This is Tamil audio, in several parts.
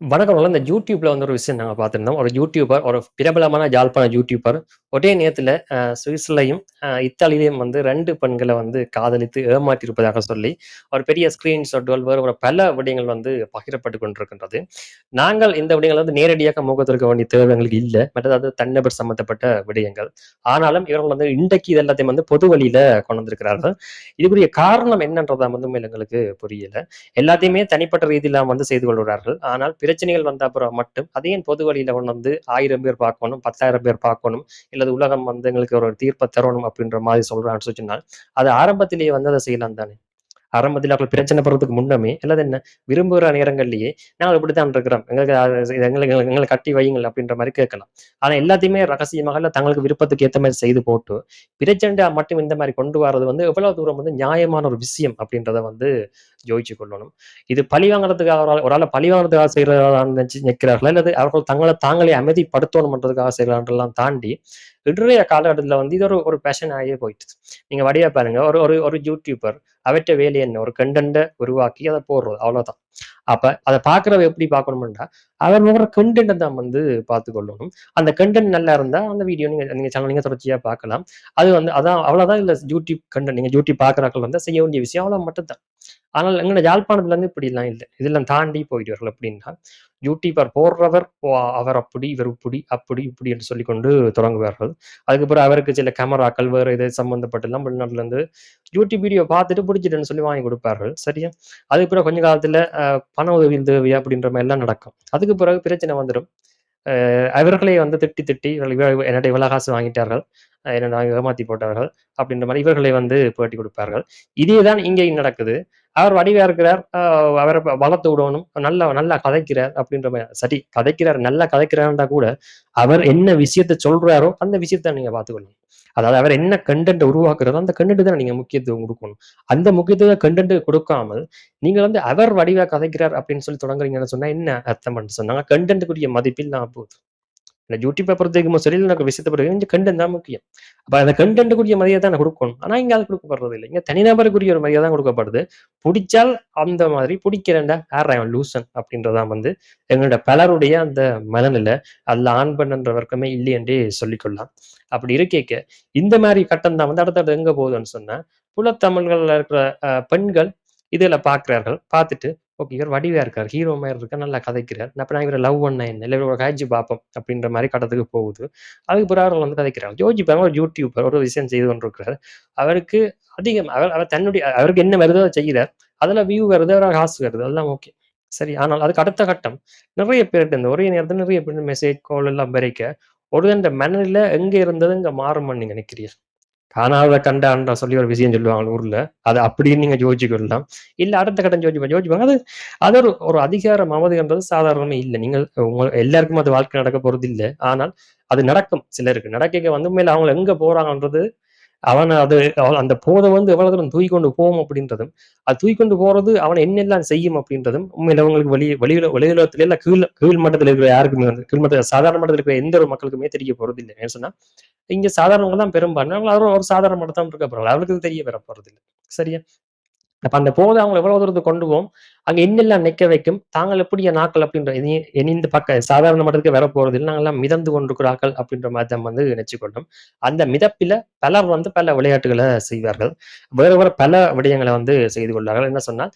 வணக்கம். இந்த YouTubeல வந்து ஒரு விஷயம் நாங்க பார்த்திருந்தோம். ஒரு யூடியூபர், ஒரு பிரபலமான யாழ்ப்பாண யூடியூபர் ஒரே நேரத்துல சுவிஸ்லயும், இத்தாலியிலயும் வந்து 2 பெண்கள வந்து காதலித்து ஏமாற்றியிருப்பதாக சொல்லி, ஒரு பெரிய ஸ்கிரீன்ஷாட்டுகள் வேறு பல விடயங்கள் வந்து பகிரப்பட்டுக் கொண்டிருக்கின்றது. நாங்கள் இந்த விடயங்கள வந்து நேரடியாக முகத்திருக்க வேண்டிய தேவை எங்களுக்கு இல்ல. மற்றது அது தனிநபர் சம்பந்தப்பட்ட விடயங்கள். ஆனாலும் இவர்கள் வந்து இன்றைக்கு இது எல்லாத்தையும் வந்து பொது வழியில கொண்டு வந்திருக்கிறார்கள். இதுக்குரிய காரணம் என்னன்றத வந்து உண்மையில எங்களுக்கு புரியல. எல்லாத்தையுமே தனிப்பட்ட ரீதியில வந்து செய்து கொள்கிறார்கள். ஆனால் பிரச்சனைகள் வந்த அப்புறம் மட்டும் அதையும் பொது வழியில கொண்டு வந்து 1000 பேர் பார்க்கணும், 10,000 பேர் பார்க்கணும், இல்லது உலகம் வந்து எங்களுக்கு ஒரு தீர்ப்ப தரணும் அப்படின்ற மாதிரி சொல்றான்னு சொன்னால், அது ஆரம்பத்திலேயே வந்து அத செய்யலாம் தானே! ஆரம்பத்தில அவர்கள் பிரச்சனை படுறதுக்கு முன்னமே, அல்லது என்ன விரும்புகிற நேரங்கள்லயே, "நாங்க இப்படித்தான் இருக்கிறோம். எங்களுக்கு எங்கள எங்கள எங்கள கட்டி வையுங்கள்" அப்படின்ற மாரி கேட்கலாம். ஆனா எல்லாத்தையுமே ரகசியமாக இல்ல தங்களுக்கு விருப்பத்துக்கு ஏத்த மாரி செய்து போட்டு, பிரச்சனையா மட்டும் இந்த மாரி கொண்டு வரது வந்து எவ்வளவு தூரம் வந்து நியாயமான ஒரு விஷயம் அப்படின்றத வந்து யோசிச்சு கொள்ளணும். இது பழி வாங்குறதுக்காக ஒரு ஆள பழி வாங்குறதுக்காக செய்றதான்னு நினைக்கிறார்களா? அல்லது அவர்கள் தங்கள தாங்களே அமைதிப்படுத்தணும்ன்றதுக்காக செய்றாங்கன்றதெல்லாம் தாண்டி, இன்றைய காலகட்டத்தில வந்து இது ஒரு ஒரு பேஷன் ஆயே போயிடுச்சு. நீங்க வடிவா பாருங்க. ஒரு ஒரு ஒரு யூடியூபர் அவற்றை வேலை என்ன? ஒரு கன்டென்ட்ட உருவாக்கி அத போடுறது. அவ்வளோதான். அப்ப அத பார்க்கிறவ எப்படி பார்க்கணும்ன்றா, அவர் போடுற கன்டென்ட்ட தான் வந்து பார்த்துக் கொள்ளணும். அந்த கன்டென்ட் நல்லா இருந்தா, அந்த வீடியோ நீங்க நீங்க சேனல் நீங்க தொடர்ச்சியா பார்க்கலாம். அது வந்து அதான் அவ்வளோதான் இதுல யூடியூப் கன்டென்ட். நீங்க யூடியூப் பார்க்குறாக்கள் வந்து செய்ய வேண்டிய விஷயம் அவ்வளோ மட்டும் தான். ஆனால் எங்கட யாழ்ப்பாணத்துல வந்து இப்படிலாம் இல்ல. இதெல்லாம் தாண்டி போயிடுவார்கள் எப்படின்னா, யூடியூபர் போடுறவர் அவர் அப்படி, இவர் இப்படி, அப்படி, இப்படி என்று சொல்லிக்கொண்டு தொடங்குவார்கள். அதுக்கப்புறம் அவருக்கு சில கேமராக்கள் வேற இது சம்பந்தப்பட்டெல்லாம் வெளிநாட்டுலருந்து யூடியூப் வீடியோ பார்த்துட்டு பிடிச்சிட்டுன்னு சொல்லி வாங்கி குடுப்பார்கள். சரியா? அதுக்கு பிறகு கொஞ்ச காலத்துல பண உதவி தேவை அப்படின்ற மாரிலாம் நடக்கும். அதுக்கு பிறகு பிரச்சனை வந்துரும். அவர்களே வந்து திட்டி, திட்டி என்னட்ட இவ்வளவு காசு வாங்கிட்டார்கள். என்ன ஏமாத்தி போட்டார்கள். அப்படின்ற மாரி இவர்களே வந்து பேட்டி குடுப்பார்கள். இதே தான் இங்கேயும் நடக்குது. அவர் வடிவா இருக்கிறார். அவர வளர்த்து விடணும். நல்லா நல்லா கதைக்கிறார் அப்படின்ற மாரி. சரி கதைக்கிறார், நல்லா கதைக்கிறார்ன்றா கூட, அவர் என்ன விஷயத்த சொல்றாரோ, அந்த விஷயத்த நீங்க பார்த்துக்கணும். அதாவது அவர் என்ன கன்டென்ட் உருவாக்குறாரோ, அந்த கன்டென்ட் தான் நீங்க முக்கியத்துவம் குடுக்கணும். அந்த முக்கியத்துவம் கன்டென்ட்க்கு கொடுக்காமல், நீங்க வந்து அவர் வடிவா கதைக்கிறார் அப்படின்னு சொல்லி தொடங்குறீங்கன்னு சொன்னா என்ன அர்த்தம்ன்னு சொன்னா, கன்டென்ட்க்குரிய மதிப்பு இல்லாம போகுது. இந்த யூடியூப்ப பொறுத்தவரைக்கும் சரி, இல்ல விஷயத்த பொறுத்தவரைக்கும் இந்த கன்டென்ட் தான் முக்கியம். அப்ப அந்த கன்டென்ட்க்குரிய மரியாதை தானே குடுக்கணும். ஆனா இங்க அது குடுக்கப்படுறது இல்ல. இங்க தனிநபருக்குரிய ஒரு மரியாதை தான் குடுக்கப்படுது. புடிச்சால் அந்த மாதிரி, புடிக்கலண்டா யார்றா இவன் லூசன் அப்படின்றதான் வந்து எங்களோட பலருடைய அந்த மனநிலை. அதுல ஆண், பெண் என்ற வர்க்கமே இல்லை என்றே சொல்லிக் கொள்ளலாம். அப்படி இருக்கேக்க, இந்த மாரி கட்டம் தான் வந்து அடுத்தடுத்து எங்க போகுதுன்னு சொன்னா, புலத்தமிழ்கள்ல இருக்கிற பெண்கள் இதுல பார்க்கிறார்கள். பார்த்துட்டு, ஓகே இவர் வடிவா இருக்காரு. ஹீரோ மாரி இருக்கார். நல்லா கதைக்கிறார். அப்ப நான் இவர லவ் பண்ணா என்ன? இல்ல இவர காய்ச்சு பார்ப்போம். அப்படின்ற மாரி கட்டத்துக்கு போகுது. அதுக்கு பிறகு அவர்கள் வந்து கதைக்கிறாங்க. யோசிச்சு பாருங்க ஒரு யூடியூபர் ஒரு விஷயம் செய்து கொண்டிருக்கிறார். அவருக்கு அதிகம் அவர் அவர் தன்னுடைய அவருக்கு என்ன வருதோ அத செய்கிறார். அதுல வியூ வருது, அவருக்கு காசு வருது. அதெல்லாம் ஓகே. சரி. ஆனால் அதுக்கு அடுத்த கட்டம் நிறைய பேர்ட்ட இந்த ஒரே நேரத்துல நிறைய பேர் மெசேஜ், கால் எல்லாம் வரைக்க, ஒருத்தன்ட மனநிலை எங்க இருந்தது இங்க மாறும்னு நீங்க நினைக்கிறீர்கள்? காணாத கண்டான்ற சொல்லி ஒரு விஷயம் சொல்லுவாங்க ஊர்ல. அது அப்படின்னு நீங்க யோசிச்சுக்கலாம். இல்ல அடுத்த கட்டம் யோசிப்பாங்க. அது அது ஒரு ஒரு அதிகார மமதைன்றது சாதாரணமே இல்ல. நீங்கள் எல்லாருக்கும் அது வாழ்க்கை நடக்க போறதில்ல. ஆனால் அது நடக்கும் சிலருக்கு. நடக்கைக்கு வந்து உண்மையில அவங்க எங்க போறாங்கன்றது அவன அது அந்த போதை வந்து எவ்வளவு தூரம் தூக்கிக் கொண்டு போகும் அப்படின்றதும், அது தூக்கிக் கொண்டு போறது அவன என்னெல்லாம் செய்யும் அப்படின்றதும், உண்மையில அவங்களுக்கு வெளி உலகத்தில இல்ல கீழ் மட்டத்தில இருக்கிற யாருக்குமே வந்து கீழ் மட்ட சாதாரண மட்டத்தில இருக்கிற எந்த ஒரு மக்களுக்குமே தெரிய போறதில்ல. ஏன்னு சொன்னா, இங்க சாதாரணவங்க தான் பெரும்பான்மை. அவரு ஒரு சாதாரண மட்டத்துல தான் இருக்க போறாங்க. அவருக்கு இது தெரிய வர போறதில்ல. சரியா? அப்ப அந்த போதை அவங்கள எவ்வளவு தூரத்துக்கு கொண்டு போகும், அங்க என்னெல்லாம் நிக்க வைக்கும், தாங்கள் எப்படிய நாக்கள் அப்படின்ற இந்த பக்க சாதாரண மட்டத்துக்கு வரப்போறதில்ல. நாங்கெல்லாம் மிதந்து கொண்டிருக்கிறார்கள் அப்படின்ற மாரி தான் வந்து நினைச்சுக்கொண்டோம். அந்த மிதப்பில பலர் வந்து பல விளையாட்டுகள செய்வார்கள். வேற வேற பல விடயங்கள வந்து செய்து கொள்வார்கள். என்ன சொன்னால்,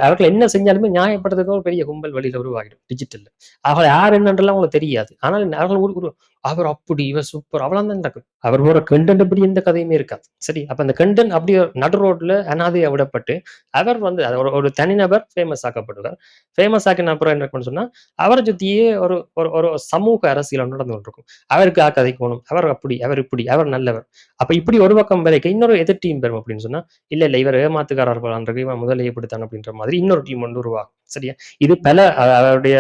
அவர்கள் என்ன செஞ்சாலுமே நியாயப்படுத்துறதுக்கு ஒரு பெரிய கும்பல் வெளியில உருவாகிடும் டிஜிட்டல்ல. அவர்கள் யார் என்னன்றெல்லாம் அவங்களுக்கு தெரியாது. ஆனால் அவர்கள் ஒரு அவர் அப்படி, இவர் சூப்பர் அவ்வளவுதான் நடக்கும். அவர் போற கன்டென்ட் படி எந்த கதையுமே இருக்காது. சரி, அப்ப அந்த கன்டென்ட் அப்படியே நடு ரோட்ல அனாதையா விடப்பட்டு, அவர் வந்து அது ஒரு ஒரு தனிநபர் ஃபேமஸ் ஆக்கப்படுவார். ஃபேமஸ் ஆக்கின அப்புறம் என்ன இருக்கும்னு சொன்னா, அவர சுத்தியே ஒரு ஒரு ஒரு சமூக அரசியல் ஒண்ணு நடந்து கொண்டிருக்கும். அவருக்கு கதைக்கோணும். அவர் அப்படி, அவர் இப்படி, அவர் நல்லவர். அப்ப இப்படி ஒரு பக்கம் வரைக்கும் இன்னொரு எதிர் டீம் வரும் அப்படின்னு சொன்னா, இல்ல இவர் ஏமாத்துக்காரர் போலான்றிருக்கு, இவன் முதலையே இப்படித்தான் அப்படின்ற மாதிரி இன்னொரு டீம் ஒன்று உருவாகும். சரியா? இது பல அவருடைய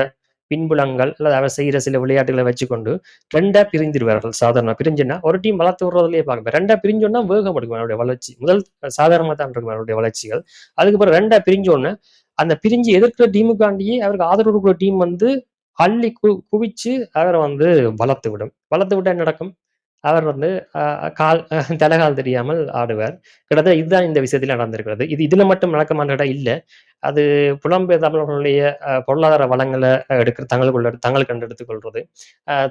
பின்புலங்கள் அல்லது அவர் செய்யற சில விளையாட்டுகளை வச்சுக்கொண்டு 2ஆ பிரிந்துருவார்கள். சாதாரண பிரிஞ்சுன்னா, ஒரு டீம் வளர்த்து விடுறதுலயே பார்க்க 2ஆ பிரிஞ்சோன்னா வேகம் எடுக்கும் அவருடைய வளர்ச்சி. முதல் சாதாரணமா தான் இருக்கும் அவருடைய வளர்ச்சிகள். அதுக்கப்புறம் 2ஆ பிரிஞ்சோன்ன, அந்த பிரிஞ்சு எதிர்க்கிற டீமுக்காண்டியே அவருக்கு ஆதரவு குடுக்குற டீம் வந்து அள்ளி குவிச்சு அவர வந்து வளர்த்து விடும். வளர்த்து விட்டா என்ன நடக்கும்? அவர் வந்து அ கால் தலகால் தெரியாமல் ஆடுவார். கிட்டத்தட்ட இதுதான் இந்த விஷயத்தில நடந்திருக்கிறது. இது இதில மட்டும் நடக்குமான்னு இல்ல. அது புலம்பெயர் தமிழர்களுடைய பொருளாதார வளங்கள எடுக்க தங்களுக்கென்று எடுத்துக் கொள்றது.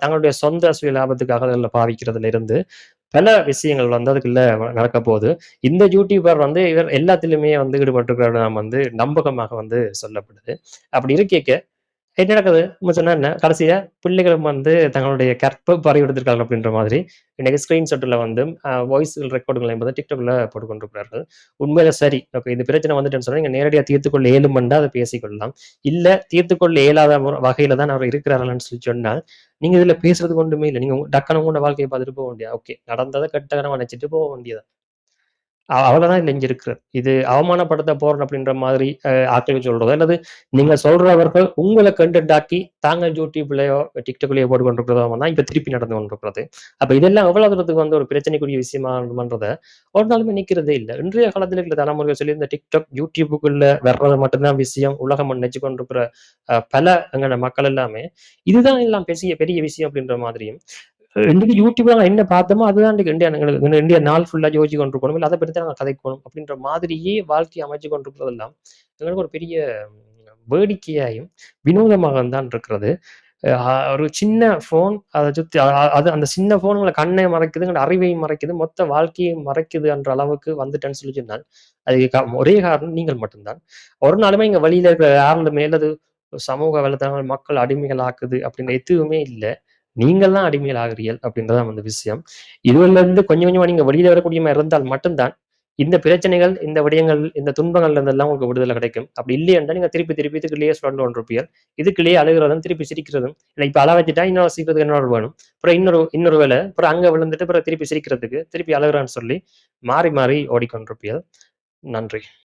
தங்களுடைய சொந்த சுய லாபத்துக்காக அதில பாவிக்கிறதுல இருந்து, பல விஷயங்கள் வந்து அதுக்குள்ள நடக்கப்போது. இந்த யூடியூபர் வந்து இவர் எல்லாத்திலுமே வந்து ஈடுபட்டிருக்கிறார் நாம் வந்து நம்பகமாக வந்து சொல்லப்படுது. அப்படி இருக்கேக்க என்ன நடக்குது? நம்ம சொன்னா என்ன? கடைசியா பிள்ளைகளும் வந்து தங்களுடைய கற்ப எடுத்திருக்காங்க அப்படின்ற மாதிரி, இன்னைக்கு ஸ்கிரீன்ஷாட்ல வந்து வாய்ஸ் ரெக்கார்டுகள் என்பது TikTokல போட்டுக் கொண்டிருக்கிறார்கள். உண்மையில சரி. ஓகே இது பிரச்சனை வந்துட்டுன்னு சொன்னா, நீங்க நேரடியா தீர்த்துக் கொள்ள இயலுமென்றா அத பேசிக்கொள்ளலாம். இல்ல தீர்த்துக் கொள்ள இயலாத வகையில தான் அவர் இருக்கிறார்கள்ன்னு சொல்லி சொன்னால், நீங்க இதுல பேசுறதுக்கு ஒன்றுமே இல்ல. நீங்க டக்குனு உங்களோட வாழ்க்கைய பார்த்துட்டு போக வேண்டியது. ஓகே நடந்தத கெட்டவனா நெனச்சுட்டு போக வேண்டியது. அவ்வளவுதான் இதுல இங்க இருக்கிறது. இது அவமானப்படுத்த போறேன் அப்படின்ற மாதிரி ஆட்கள் சொல்றதோ, அல்லது நீங்க சொல்றவர்கள் உங்கள கன்டென்ட் ஆக்கி தாங்கள் YouTubeலயோ, TikTokலயோ போட்டுக் கொண்டிருக்கிறதோ தான் இப்ப திருப்பி நடந்து கொண்டிருக்கிறது. அப்ப இதெல்லாம் எவ்வளவு தூரத்துக்கு வந்து ஒரு பிரச்சனைக்குரிய விஷயமான்றத ஒரு நாளுமே நிக்கிறதே இல்ல. இன்றைய காலத்துல இருக்கிற தலைமுறைகள் சொல்லி இந்த TikTok, YouTubeக்குள்ள வர்றது மட்டும் தான் விஷயம். உலகம் நெனச்சு கொண்டிருக்கிற பல எங்கன மக்கள் எல்லாமே, இதுதான் எல்லாம் பெரிய விஷயம் அப்படின்ற மாதிரியும் இன்னைக்கு யூடியூப்ல நாங்க என்ன பார்த்தோமோ, அதுதான் இன்னைக்கு இந்தியா நாள் ஃபுல்லா யோசிச்சு கொண்டிருக்கணும். இல்ல அத பத்தி தான் நாங்க கதைக்கணும். அப்படின்ற மாதிரியே வாழ்க்கைய அமைச்சு கொண்டிருக்கிறதெல்லாம், எங்களுக்கு ஒரு பெரிய வேடிக்கையாயும், வினோதமாக தான் இருக்கிறது. ஒரு சின்ன ஃபோன் அத சுத்தி அது அந்த சின்ன ஃபோன் உங்கள கண்ணை மறைக்குது, எங்களோட அறிவையும் மறைக்குது, மொத்த வாழ்க்கையையும் மறைக்குது என்ற அளவுக்கு வந்துட்டேன்னு சொல்லி சொன்னால், அதுக்கு ஒரே காரணம் நீங்கள் மட்டும் தான். ஒரு நாளுமே இங்க வெளியில இருக்கிற யாருலுமே அல்லது சமூக வலைதளங்கள் மக்கள் அடிமைகள் ஆக்குது அப்படின்னு எதுவுமே இல்ல. நீங்கள் தான் அடிமைகள் ஆகுறீர்கள் அப்படின்றது தான் வந்து விஷயம். இதுலருந்து கொஞ்சம் கொஞ்சமா நீங்க வெளியில வரக்கூடிய மாரி இருந்தால் மட்டும் தான், இந்த பிரச்சனைகள், இந்த விடயங்கள், இந்த துன்பங்கள்ல இருந்தெல்லாம் உங்களுக்கு விடுதலை கிடைக்கும். அப்படி இல்லையென்றால் நீங்க திருப்பி இதுக்குள்ளேயே சுழண்டு கொண்டிருப்பீர்கள். இதுக்குள்ளேயே அழுகுறதும், திருப்பி சிரிக்கிறதும். இல்ல இப்ப அழ வச்சுட்டா இன்னொரு சிரிக்கிறதுக்கு இன்னொரு வேணும். அப்புறம் இன்னொரு வேலை. அப்புறம் அங்க விழுந்துட்டு அப்புறம் திருப்பி சிரிக்கிறதுக்கு, திருப்பி அழுகுறான்னு சொல்லி மாறி மாறி ஓடிக்கொண்டிருப்பீர்கள். நன்றி.